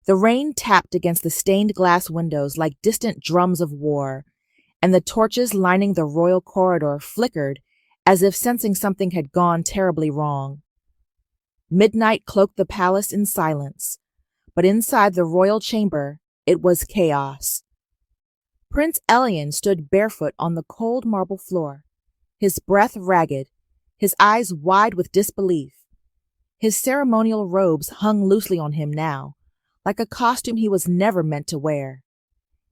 The rain tapped against the stained glass windows like distant drums of war, and the torches lining the royal corridor flickered as if sensing something had gone terribly wrong. Midnight cloaked the palace in silence, but inside the royal chamber it was chaos. Prince Elian stood barefoot on the cold marble floor, his breath ragged, his eyes wide with disbelief. His ceremonial robes hung loosely on him now, like a costume he was never meant to wear.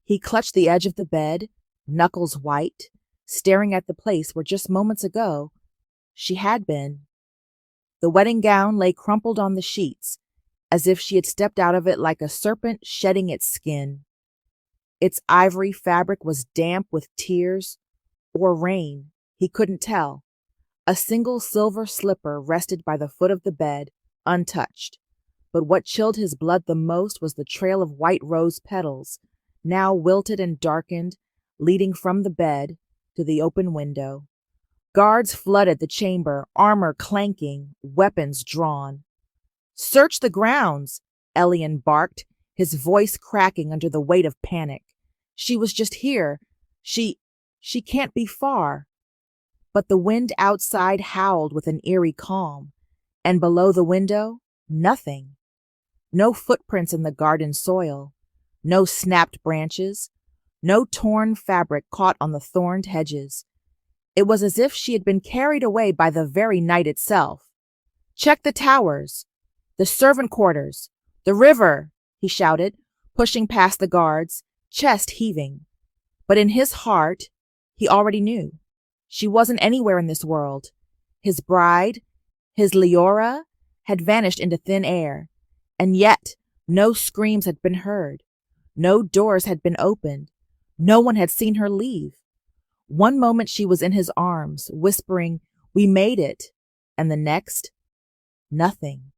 He clutched the edge of the bed, knuckles white, staring at the place where just moments ago she had been. The wedding gown lay crumpled on the sheets, as if she had stepped out of it like a serpent shedding its skin. Its ivory fabric was damp with tears or rain, he couldn't tell. A single silver slipper rested by the foot of the bed, untouched. But what chilled his blood the most was the trail of white rose petals, now wilted and darkened, leading from the bed to the open window. Guards flooded the chamber, armor clanking, weapons drawn. "Search the grounds," Elian barked, his voice cracking under the weight of panic. "She was just here. She can't be far." But the wind outside howled with an eerie calm, and below the window, nothing. No footprints in the garden soil, no snapped branches, no torn fabric caught on the thorned hedges. It was as if she had been carried away by the very night itself. "Check the towers, the servant quarters, the river," he shouted, pushing past the guards, chest heaving. But in his heart, he already knew. She wasn't anywhere in this world. His bride, his Leora, had vanished into thin air, and yet no screams had been heard. No doors had been opened. No one had seen her leave. One moment she was in his arms, whispering, "We made it," and the next, nothing.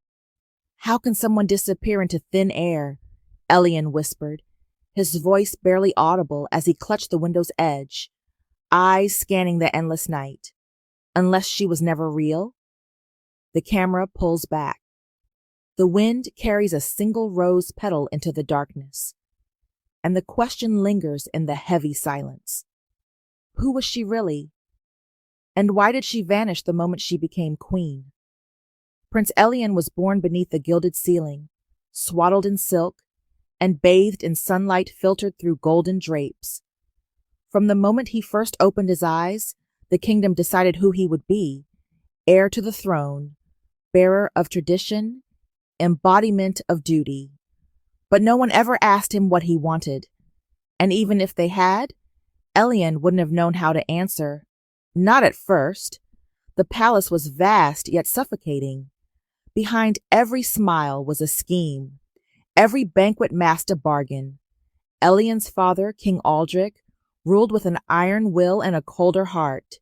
"How can someone disappear into thin air?" Elian whispered, his voice barely audible as he clutched the window's edge, eyes scanning the endless night. Unless she was never real? The camera pulls back. The wind carries a single rose petal into the darkness, and the question lingers in the heavy silence. Who was she really? And why did she vanish the moment she became queen? Prince Elian was born beneath the gilded ceiling, swaddled in silk, and bathed in sunlight filtered through golden drapes. From the moment he first opened his eyes, the kingdom decided who he would be: heir to the throne, bearer of tradition, embodiment of duty. But no one ever asked him what he wanted. And even if they had, Elian wouldn't have known how to answer. Not at first. The palace was vast yet suffocating. Behind every smile was a scheme, every banquet masked a bargain. Elian's father, King Aldrich, ruled with an iron will and a colder heart.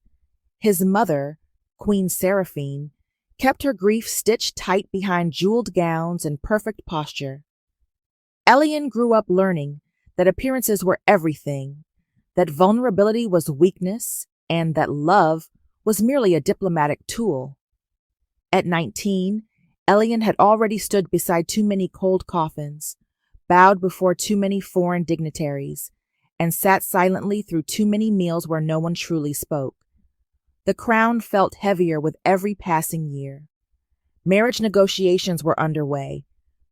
His mother, Queen Seraphine, kept her grief stitched tight behind jeweled gowns and perfect posture. Elian grew up learning that appearances were everything, that vulnerability was weakness, and that love was merely a diplomatic tool. At 19, Elian had already stood beside too many cold coffins, bowed before too many foreign dignitaries, and sat silently through too many meals where no one truly spoke. The crown felt heavier with every passing year. Marriage negotiations were underway.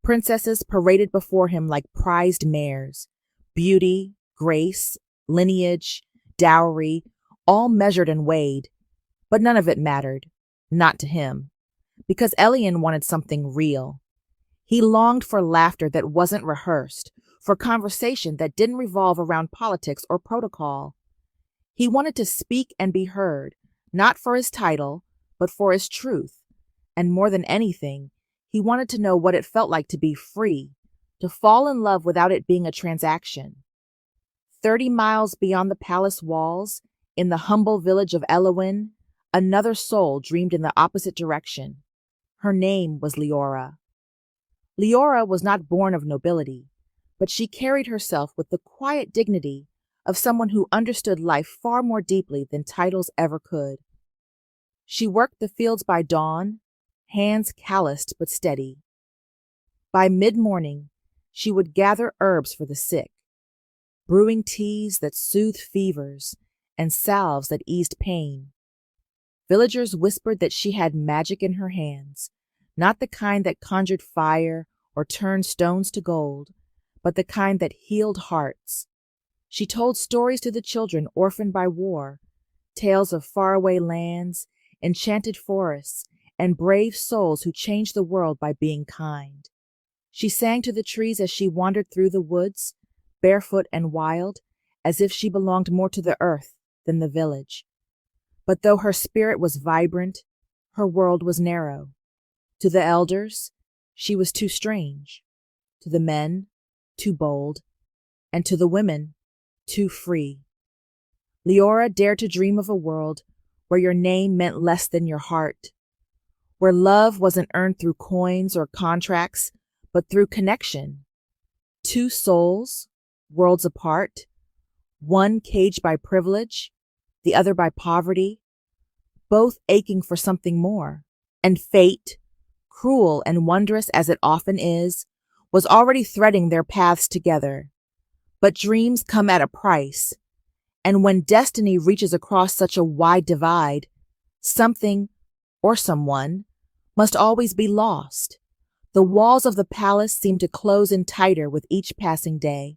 Princesses paraded before him like prized mares. Beauty, grace, lineage, dowry, all measured and weighed. But none of it mattered. Not to him. Because Elian wanted something real. He longed for laughter that wasn't rehearsed, for conversation that didn't revolve around politics or protocol. He wanted to speak and be heard, not for his title, but for his truth. And more than anything, he wanted to know what it felt like to be free, to fall in love without it being a transaction. 30 miles beyond the palace walls, in the humble village of Elowin, another soul dreamed in the opposite direction. Her name was Leora. Leora was not born of nobility, but she carried herself with the quiet dignity of someone who understood life far more deeply than titles ever could. She worked the fields by dawn, hands calloused but steady. By mid-morning, She would gather herbs for the sick, brewing teas that soothed fevers and salves that eased pain. Villagers whispered that she had magic in her hands, not the kind that conjured fire or turned stones to gold, but the kind that healed hearts. She told stories to the children orphaned by war, tales of faraway lands, enchanted forests, and brave souls who changed the world by being kind. She sang to the trees as she wandered through the woods, barefoot and wild, as if she belonged more to the earth than the village. But though her spirit was vibrant, her world was narrow. To the elders, she was too strange. To the men, too bold. And to the women, too free. Leora dared to dream of a world where your name meant less than your heart, where love wasn't earned through coins or contracts, but through connection. Two souls, worlds apart, one caged by privilege, the other by poverty, both aching for something more. And fate, cruel and wondrous as it often is, was already threading their paths together. But dreams come at a price, and when destiny reaches across such a wide divide, something, or someone, must always be lost. The walls of the palace seemed to close in tighter with each passing day.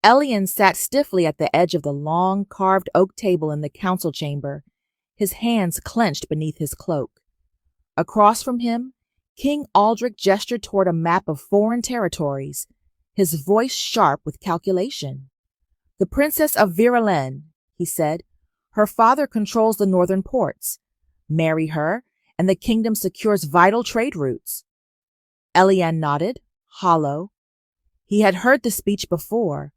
Elian sat stiffly at the edge of the long, carved oak table in the council chamber, his hands clenched beneath his cloak. Across from him, King Aldrich gestured toward a map of foreign territories, his voice sharp with calculation. "The Princess of Viralen," he said. "Her father controls the northern ports. Marry her, and the kingdom secures vital trade routes." Elian nodded, hollow. He had heard the speech before,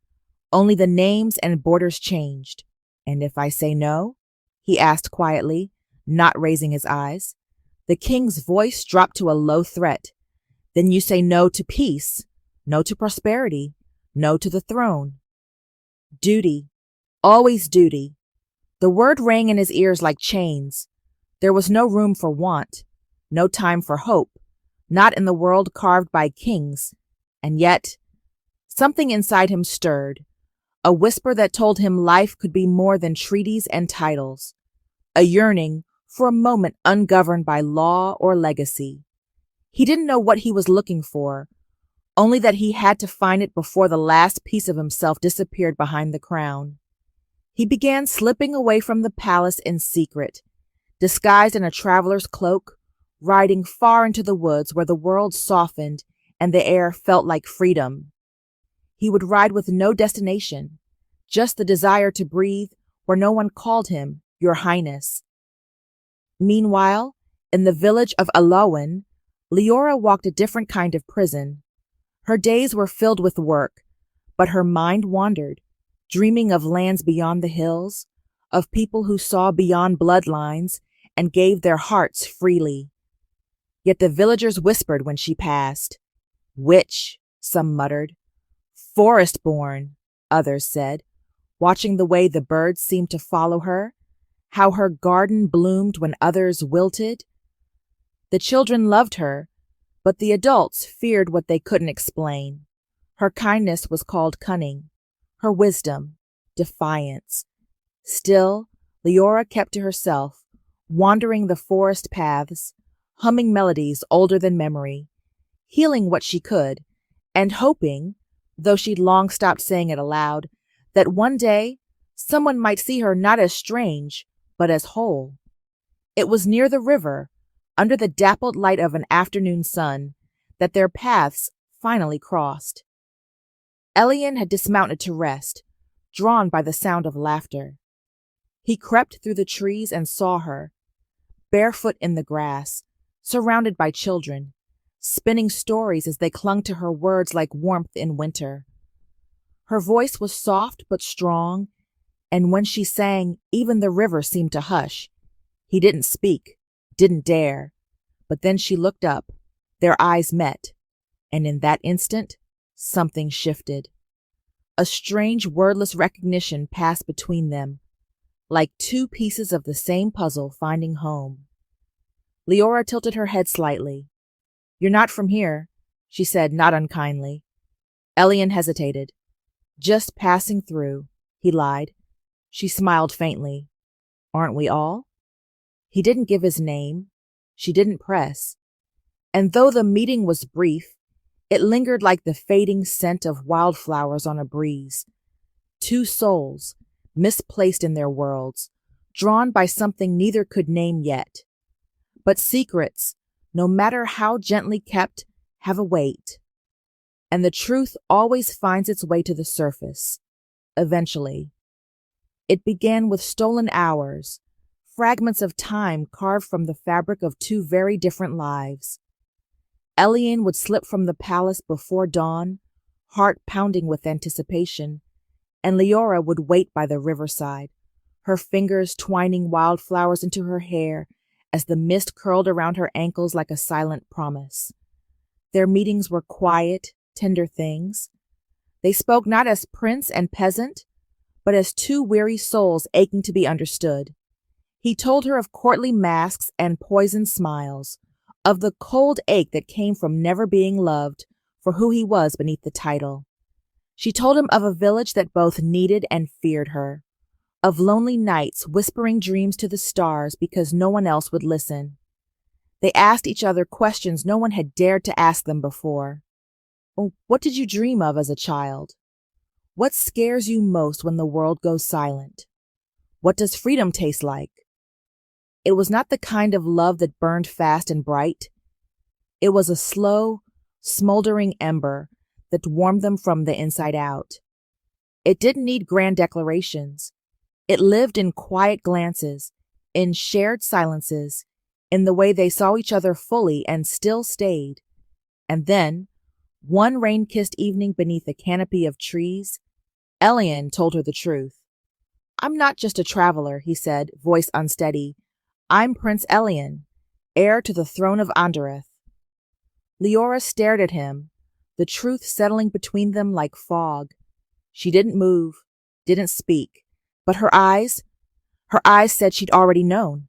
only the names and borders changed. "And if I say no?" he asked quietly, not raising his eyes. The king's voice dropped to a low threat. "Then you say no to peace, no to prosperity, no to the throne." Duty, always duty. The word rang in his ears like chains. There was no room for want, no time for hope, not in the world carved by kings. And yet, something inside him stirred, a whisper that told him life could be more than treaties and titles, a yearning for a moment ungoverned by law or legacy. He didn't know what he was looking for, only that he had to find it before the last piece of himself disappeared behind the crown. He began slipping away from the palace in secret, disguised in a traveler's cloak, riding far into the woods where the world softened and the air felt like freedom. He would ride with no destination, just the desire to breathe where no one called him Your Highness. Meanwhile, in the village of Alawen, Leora walked a different kind of prison. Her days were filled with work, but her mind wandered, dreaming of lands beyond the hills, of people who saw beyond bloodlines and gave their hearts freely. Yet the villagers whispered when she passed. "Witch," some muttered. "Forest-born," others said, watching the way the birds seemed to follow her, how her garden bloomed when others wilted. The children loved her, but the adults feared what they couldn't explain. Her kindness was called cunning, her wisdom, defiance. Still, Leora kept to herself, wandering the forest paths, humming melodies older than memory, healing what she could, and hoping, though she'd long stopped saying it aloud, that one day someone might see her not as strange, but as whole. It was near the river, under the dappled light of an afternoon sun, that their paths finally crossed. Elian had dismounted to rest, drawn by the sound of laughter. He crept through the trees and saw her, barefoot in the grass, surrounded by children, spinning stories as they clung to her words like warmth in winter. Her voice was soft but strong, and when she sang, even the river seemed to hush. He didn't speak, didn't dare, but then she looked up, their eyes met, and in that instant, something shifted. A strange wordless recognition passed between them, like two pieces of the same puzzle finding home. Leora tilted her head slightly. "You're not from here," she said, not unkindly. Elian hesitated. Just passing through, he lied. She smiled faintly. Aren't we all? He didn't give his name. She didn't press. And though the meeting was brief, it lingered like the fading scent of wildflowers on a breeze. Two souls, misplaced in their worlds, drawn by something neither could name yet. But secrets, no matter how gently kept, have a weight. And the truth always finds its way to the surface, eventually. It began with stolen hours, fragments of time carved from the fabric of two very different lives. Elian would slip from the palace before dawn, heart pounding with anticipation, and Leora would wait by the riverside, her fingers twining wildflowers into her hair as the mist curled around her ankles like a silent promise. Their meetings were quiet, tender things. They spoke not as prince and peasant, but as two weary souls aching to be understood. He told her of courtly masks and poisoned smiles, of the cold ache that came from never being loved for who he was beneath the title. She told him of a village that both needed and feared her, of lonely nights whispering dreams to the stars because no one else would listen. They asked each other questions no one had dared to ask them before. What did you dream of as a child? What scares you most when the world goes silent? What does freedom taste like? It was not the kind of love that burned fast and bright. It was a slow, smoldering ember that warmed them from the inside out. It didn't need grand declarations. It lived in quiet glances, in shared silences, in the way they saw each other fully and still stayed. And then, one rain-kissed evening beneath a canopy of trees, Elian told her the truth. I'm not just a traveler, he said, voice unsteady. I'm Prince Elian, heir to the throne of Andereth. Leora stared at him, the truth settling between them like fog. She didn't move, didn't speak, but her eyes said she'd already known.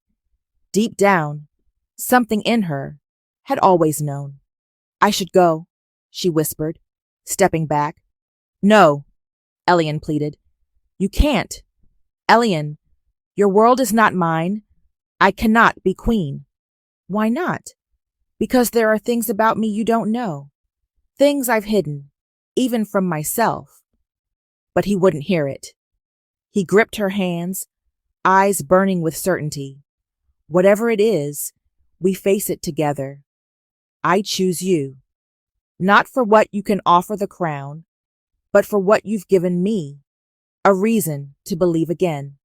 Deep down, something in her had always known. I should go, she whispered, stepping back. No, Elian pleaded. You can't. Elian, your world is not mine. I cannot be queen. Why not? Because there are things about me you don't know. Things I've hidden, even from myself. But he wouldn't hear it. He gripped her hands, eyes burning with certainty. Whatever it is, we face it together. I choose you. Not for what you can offer the crown, but for what you've given me. A reason to believe again.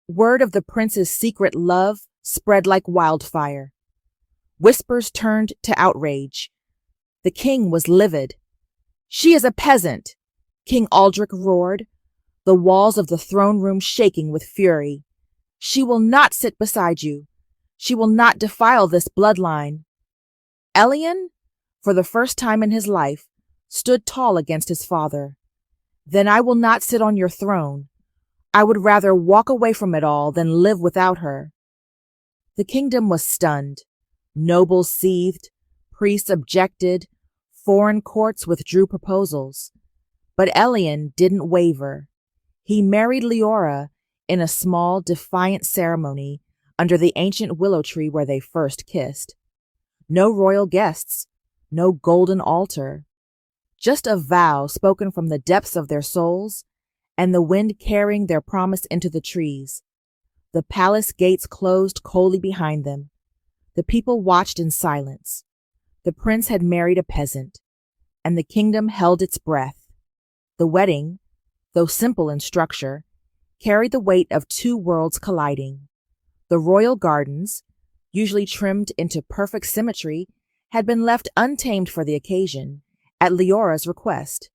Word of the prince's secret love spread like wildfire. Whispers turned to outrage. The king was livid. She is a peasant, King Aldrich roared, the walls of the throne room shaking with fury. She will not sit beside you. She will not defile this bloodline. Elian, for the first time in his life, stood tall against his father. Then I will not sit on your throne. I would rather walk away from it all than live without her. The kingdom was stunned. Nobles seethed, priests objected, foreign courts withdrew proposals. But Elian didn't waver. He married Leora in a small, defiant ceremony under the ancient willow tree where they first kissed. No royal guests, no golden altar. Just a vow spoken from the depths of their souls, and the wind carrying their promise into the trees. The palace gates closed coldly behind them. The people watched in silence. The prince had married a peasant, and the kingdom held its breath. The wedding, though simple in structure, carried the weight of two worlds colliding. The royal gardens, usually trimmed into perfect symmetry, had been left untamed for the occasion, at Leora's request.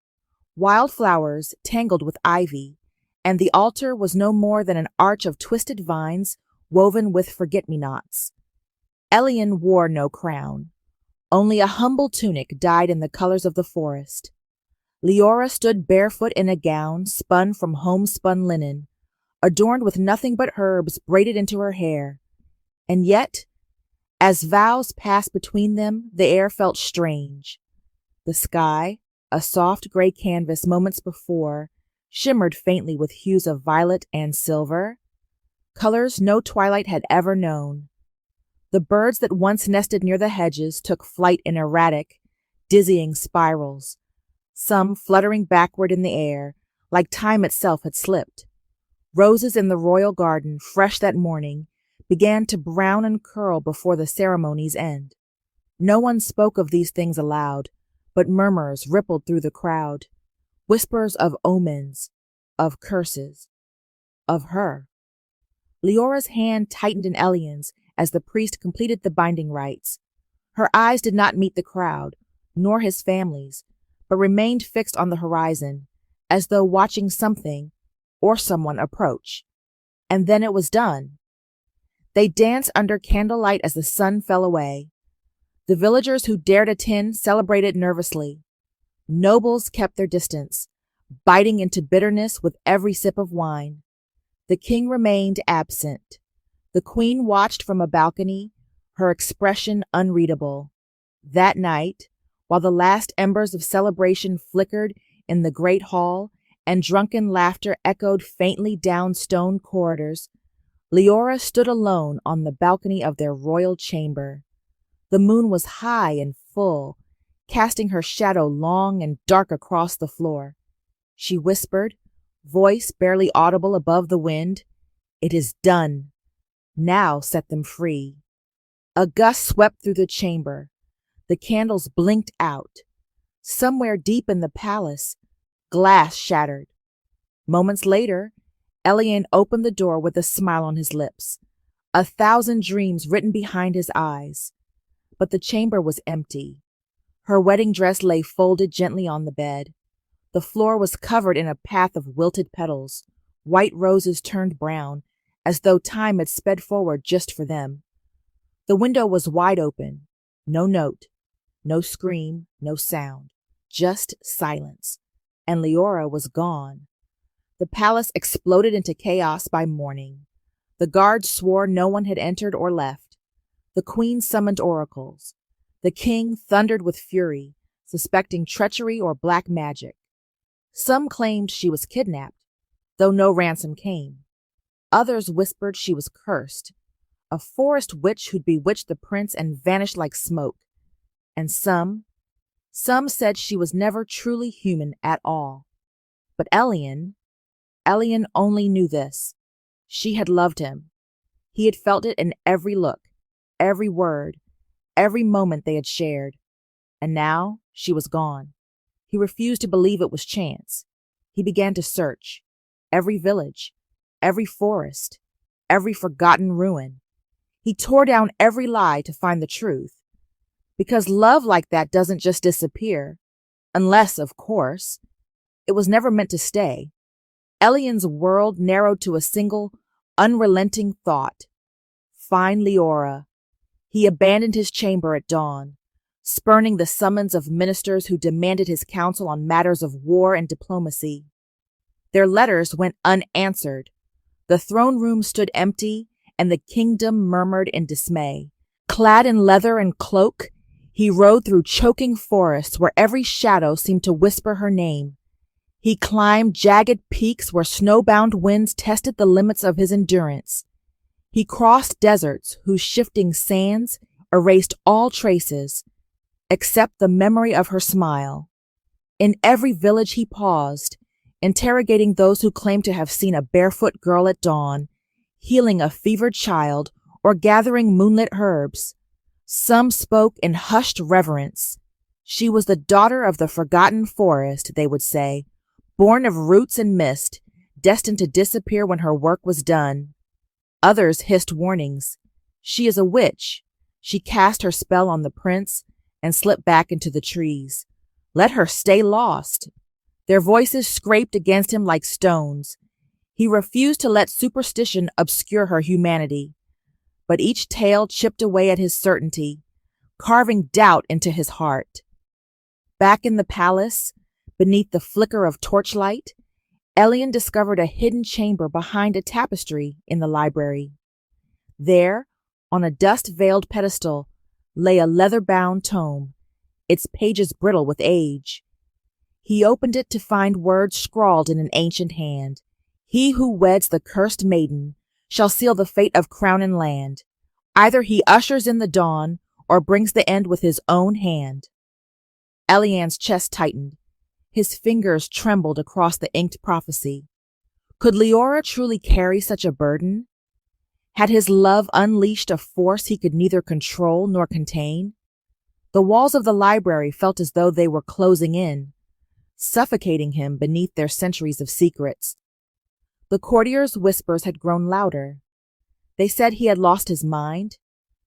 Wildflowers tangled with ivy, and the altar was no more than an arch of twisted vines woven with forget-me-nots. Elian wore no crown. Only a humble tunic dyed in the colors of the forest. Leora stood barefoot in a gown spun from homespun linen, adorned with nothing but herbs braided into her hair. And yet, as vows passed between them, the air felt strange. The sky, a soft gray canvas moments before, shimmered faintly with hues of violet and silver, colors no twilight had ever known. The birds that once nested near the hedges took flight in erratic, dizzying spirals, some fluttering backward in the air, like time itself had slipped. Roses in the royal garden, fresh that morning, began to brown and curl before the ceremony's end. No one spoke of these things aloud, but murmurs rippled through the crowd, whispers of omens, of curses, of her. Leora's hand tightened in Elian's as the priest completed the binding rites. Her eyes did not meet the crowd, nor his family's, but remained fixed on the horizon, as though watching something or someone approach. And then it was done. They danced under candlelight as the sun fell away. The villagers who dared attend celebrated nervously. Nobles kept their distance, biting into bitterness with every sip of wine. The king remained absent. The queen watched from a balcony, her expression unreadable. That night, while the last embers of celebration flickered in the great hall and drunken laughter echoed faintly down stone corridors, Leora stood alone on the balcony of their royal chamber. The moon was high and full, casting her shadow long and dark across the floor. She whispered, voice barely audible above the wind, "It is done. Now set them free." A gust swept through the chamber. The candles blinked out. Somewhere deep in the palace, glass shattered. Moments later, Elian opened the door with a smile on his lips, 1,000 dreams written behind his eyes. But the chamber was empty. Her wedding dress lay folded gently on the bed. The floor was covered in a path of wilted petals, white roses turned brown, as though time had sped forward just for them. The window was wide open. No note, no scream, no sound, just silence. And Leora was gone. The palace exploded into chaos by morning. The guards swore no one had entered or left. The queen summoned oracles. The king thundered with fury, suspecting treachery or black magic. Some claimed she was kidnapped, though no ransom came. Others whispered she was cursed, a forest witch who'd bewitched the prince and vanished like smoke. And some said she was never truly human at all. But Elian only knew this. She had loved him. He had felt it in every look, every word, every moment they had shared. And now she was gone. He refused to believe it was chance. He began to search. Every village, every forest, every forgotten ruin. He tore down every lie to find the truth. Because love like that doesn't just disappear. Unless, of course, it was never meant to stay. Elian's world narrowed to a single, unrelenting thought. Find Leora. He abandoned his chamber at dawn, spurning the summons of ministers who demanded his counsel on matters of war and diplomacy. Their letters went unanswered. The throne room stood empty, and the kingdom murmured in dismay. Clad in leather and cloak, he rode through choking forests where every shadow seemed to whisper her name. He climbed jagged peaks where snowbound winds tested the limits of his endurance. He crossed deserts whose shifting sands erased all traces, except the memory of her smile. In every village he paused, interrogating those who claimed to have seen a barefoot girl at dawn, healing a fevered child, or gathering moonlit herbs. Some spoke in hushed reverence. She was the daughter of the forgotten forest, they would say, born of roots and mist, destined to disappear when her work was done. Others hissed warnings. She is a witch. She cast her spell on the prince and slipped back into the trees. Let her stay lost. Their voices scraped against him like stones. He refused to let superstition obscure her humanity. But each tale chipped away at his certainty, carving doubt into his heart. Back in the palace, beneath the flicker of torchlight, Elian discovered a hidden chamber behind a tapestry in the library. There, on a dust-veiled pedestal, lay a leather-bound tome, its pages brittle with age. He opened it to find words scrawled in an ancient hand. He who weds the cursed maiden shall seal the fate of crown and land. Either he ushers in the dawn or brings the end with his own hand. Elian's chest tightened. His fingers trembled across the inked prophecy. Could Leora truly carry such a burden? Had his love unleashed a force he could neither control nor contain? The walls of the library felt as though they were closing in, suffocating him beneath their centuries of secrets. The courtiers' whispers had grown louder. They said he had lost his mind,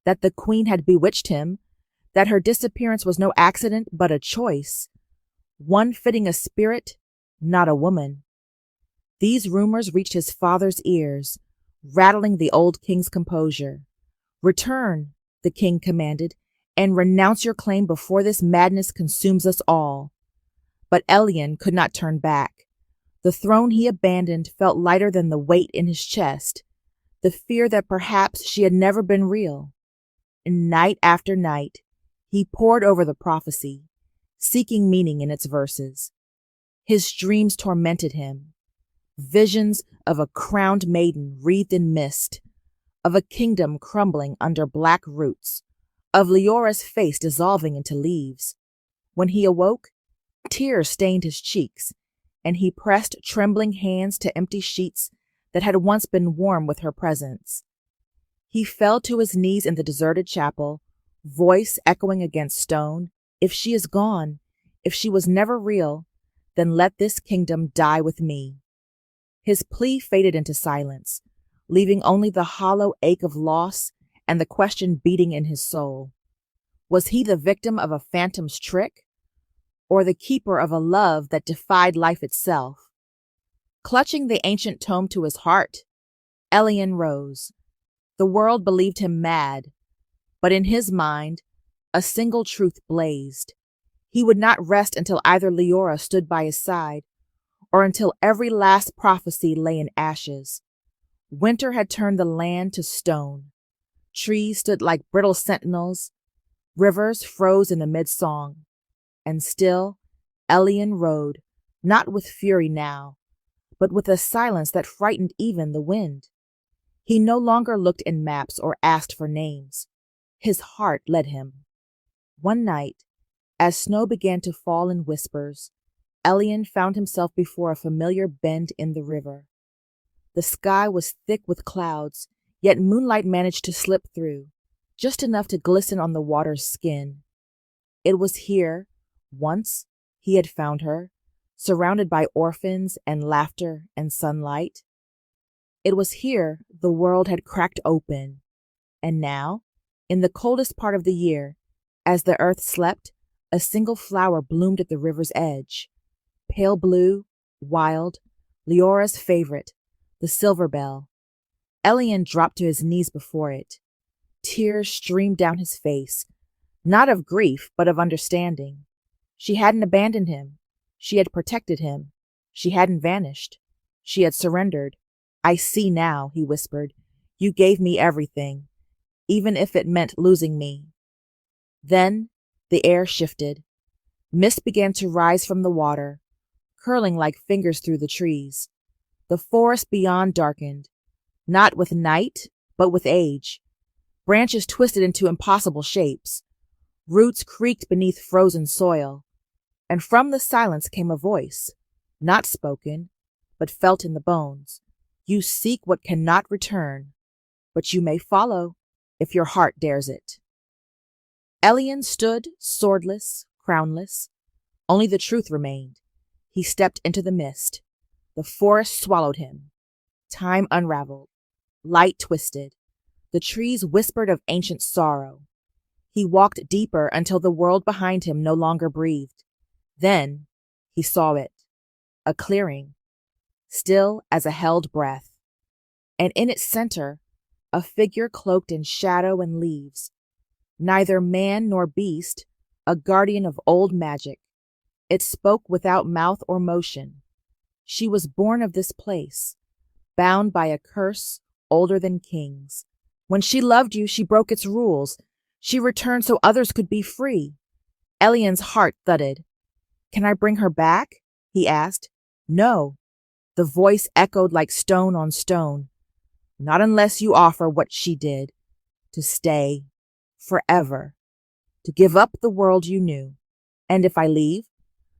that the queen had bewitched him, that her disappearance was no accident but a choice, one fitting a spirit, not a woman. These rumors reached his father's ears, rattling the old king's composure. "Return," the king commanded, "and renounce your claim before this madness consumes us all." But Elian could not turn back. The throne he abandoned felt lighter than the weight in his chest, the fear that perhaps she had never been real. And night after night, he pored over the prophecy, seeking meaning in its verses. His dreams tormented him. Visions of a crowned maiden wreathed in mist, of a kingdom crumbling under black roots, of Leora's face dissolving into leaves. When he awoke, tears stained his cheeks, and he pressed trembling hands to empty sheets that had once been warm with her presence. He fell to his knees in the deserted chapel, voice echoing against stone. "If she is gone, if she was never real, then let this kingdom die with me." His plea faded into silence, leaving only the hollow ache of loss and the question beating in his soul. Was he the victim of a phantom's trick, or the keeper of a love that defied life itself? Clutching the ancient tome to his heart, Elian rose. The world believed him mad, but in his mind, a single truth blazed. He would not rest until either Leora stood by his side, or until every last prophecy lay in ashes. Winter had turned the land to stone. Trees stood like brittle sentinels. Rivers froze in the mid-song. And still, Elian rode, not with fury now, but with a silence that frightened even the wind. He no longer looked in maps or asked for names. His heart led him. One night, as snow began to fall in whispers, Elian found himself before a familiar bend in the river. The sky was thick with clouds, yet moonlight managed to slip through, just enough to glisten on the water's skin. It was here, once, he had found her, surrounded by orphans and laughter and sunlight. It was here the world had cracked open, and now, in the coldest part of the year, as the earth slept, a single flower bloomed at the river's edge. Pale blue, wild, Leora's favorite, the silver bell. Elian dropped to his knees before it. Tears streamed down his face, not of grief, but of understanding. She hadn't abandoned him. She had protected him. She hadn't vanished. She had surrendered. "I see now," he whispered. "You gave me everything, even if it meant losing me." Then the air shifted. Mist began to rise from the water, curling like fingers through the trees. The forest beyond darkened, not with night, but with age. Branches twisted into impossible shapes. Roots creaked beneath frozen soil. And from the silence came a voice, not spoken, but felt in the bones. "You seek what cannot return, but you may follow if your heart dares it." Elian stood, swordless, crownless. Only the truth remained. He stepped into the mist. The forest swallowed him. Time unraveled. Light twisted. The trees whispered of ancient sorrow. He walked deeper until the world behind him no longer breathed. Then he saw it. A clearing, still as a held breath. And in its center, a figure cloaked in shadow and leaves. Neither man nor beast, a guardian of old magic. It spoke without mouth or motion. She was born of this place, bound by a curse older than kings. When she loved you, she broke its rules. She returned so others could be free. Elian's heart thudded. Can I bring her back? He asked. No. The voice echoed like stone on stone. Not unless you offer what she did. To stay. Forever. To give up the world you knew. And if I leave,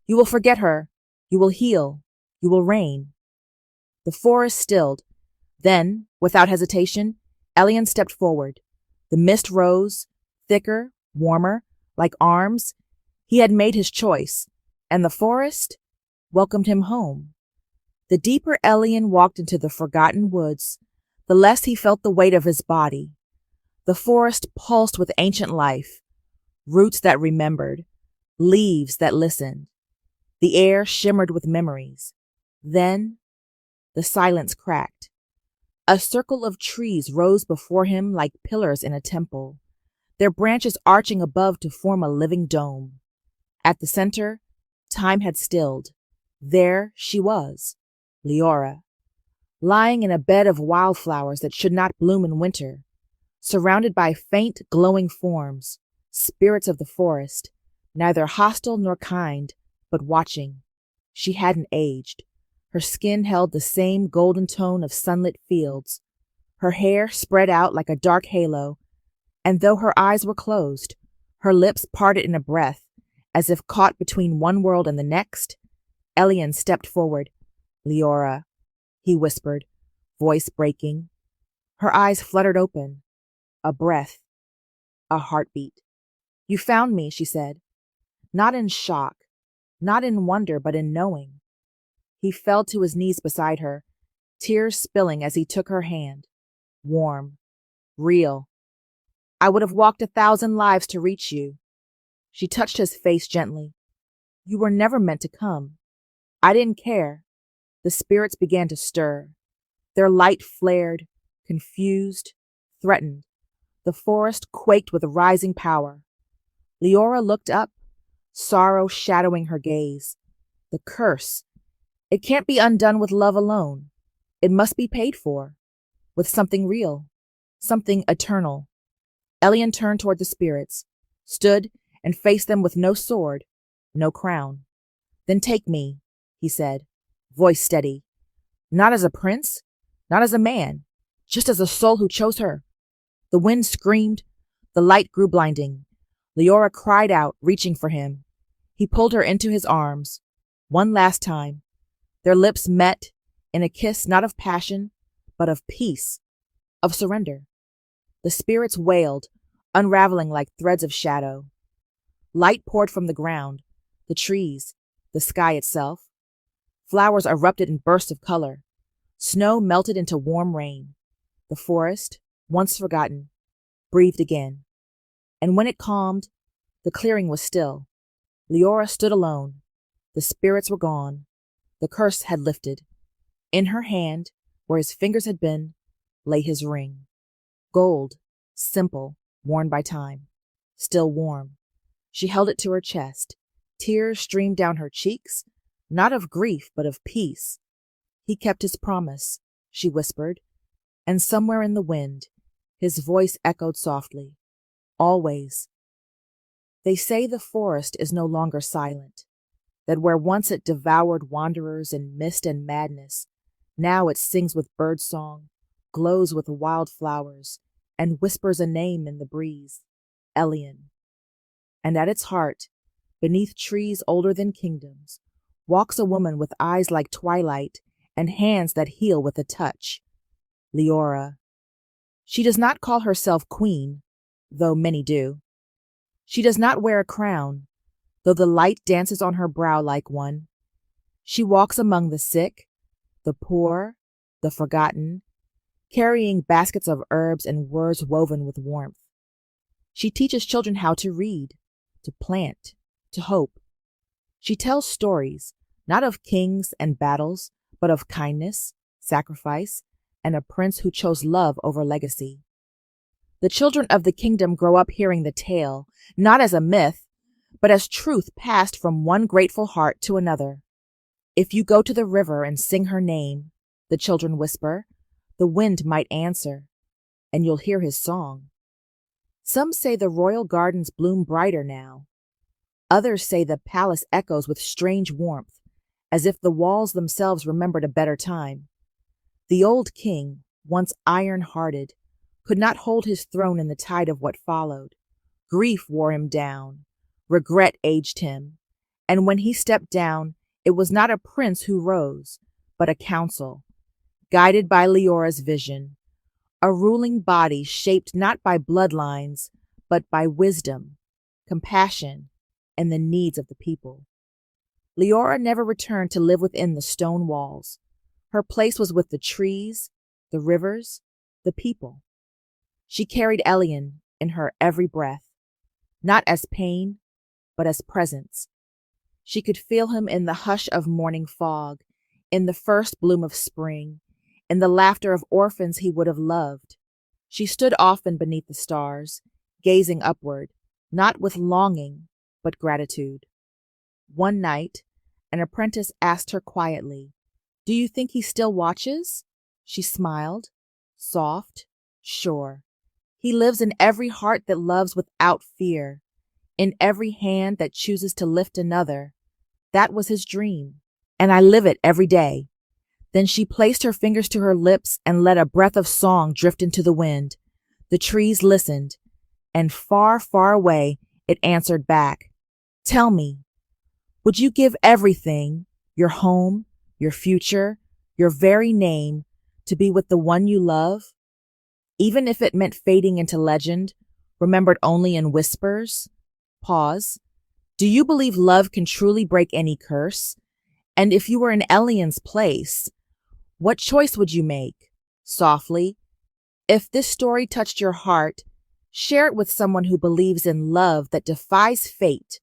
you will forget her. You will heal. You will reign. The forest stilled. Then, without hesitation, Elian stepped forward. The mist rose, thicker, warmer, like arms. He had made his choice, and the forest welcomed him home. The deeper Elian walked into the forgotten woods, the less he felt the weight of his body. The forest pulsed with ancient life, roots that remembered, leaves that listened. The air shimmered with memories. Then, the silence cracked. A circle of trees rose before him like pillars in a temple, their branches arching above to form a living dome. At the center, time had stilled. There she was, Leora, lying in a bed of wildflowers that should not bloom in winter, surrounded by faint, glowing forms, spirits of the forest, neither hostile nor kind, but watching. She hadn't aged. Her skin held the same golden tone of sunlit fields. Her hair spread out like a dark halo, and though her eyes were closed, her lips parted in a breath, as if caught between one world and the next. Elian stepped forward. Leora, he whispered, voice breaking. Her eyes fluttered open. A breath. A heartbeat. You found me, she said. Not in shock, not in wonder, but in knowing. He fell to his knees beside her, tears spilling as he took her hand. Warm. Real. I would have walked 1,000 lives to reach you. She touched his face gently. You were never meant to come. I didn't care. The spirits began to stir. Their light flared, confused, threatened. The forest quaked with rising power. Leora looked up, sorrow shadowing her gaze. The curse. It can't be undone with love alone. It must be paid for, with something real, something eternal. Elian turned toward the spirits, stood and faced them with no sword, no crown. Then take me, he said, voice steady. Not as a prince, not as a man, just as a soul who chose her. The wind screamed, the light grew blinding. Leora cried out, reaching for him. He pulled her into his arms. One last time. Their lips met in a kiss not of passion, but of peace, of surrender. The spirits wailed, unraveling like threads of shadow. Light poured from the ground, the trees, the sky itself. Flowers erupted in bursts of color. Snow melted into warm rain. The forest, once forgotten, breathed again. And when it calmed, the clearing was still. Leora stood alone. The spirits were gone. The curse had lifted. In her hand, where his fingers had been, lay his ring. Gold, simple, worn by time, still warm. She held it to her chest. Tears streamed down her cheeks, not of grief, but of peace. He kept his promise, she whispered, and somewhere in the wind, his voice echoed softly. Always. They say the forest is no longer silent, that where once it devoured wanderers in mist and madness, now it sings with birdsong, glows with wildflowers, and whispers a name in the breeze, Elian. And at its heart, beneath trees older than kingdoms, walks a woman with eyes like twilight and hands that heal with a touch, Leora. She does not call herself queen, though many do. She does not wear a crown, though the light dances on her brow like one. She walks among the sick, the poor, the forgotten, carrying baskets of herbs and words woven with warmth. She teaches children how to read, to plant, to hope. She tells stories, not of kings and battles, but of kindness, sacrifice, and a prince who chose love over legacy. The children of the kingdom grow up hearing the tale, not as a myth, but as truth passed from one grateful heart to another. If you go to the river and sing her name, the children whisper, the wind might answer, and you'll hear his song. Some say the royal gardens bloom brighter now. Others say the palace echoes with strange warmth, as if the walls themselves remembered a better time. The old king, once iron-hearted, could not hold his throne in the tide of what followed. Grief wore him down, regret aged him, and when he stepped down, it was not a prince who rose, but a council, guided by Leora's vision, a ruling body shaped not by bloodlines, but by wisdom, compassion, and the needs of the people. Leora never returned to live within the stone walls. Her place was with the trees, the rivers, the people. She carried Elian in her every breath, not as pain, but as presence. She could feel him in the hush of morning fog, in the first bloom of spring, in the laughter of orphans he would have loved. She stood often beneath the stars, gazing upward, not with longing, but gratitude. One night, an apprentice asked her quietly, "Do you think he still watches?" She smiled, soft, sure. He lives in every heart that loves without fear, in every hand that chooses to lift another. That was his dream, and I live it every day. Then she placed her fingers to her lips and let a breath of song drift into the wind. The trees listened, and far, far away it answered back. Tell me, would you give everything, your home, your future, your very name, to be with the one you love? Even if it meant fading into legend, remembered only in whispers? Pause. Do you believe love can truly break any curse? And if you were in Elian's place, what choice would you make? Softly. If this story touched your heart, share it with someone who believes in love that defies fate.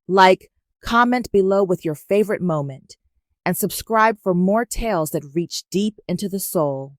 Like, comment below with your favorite moment, and subscribe for more tales that reach deep into the soul.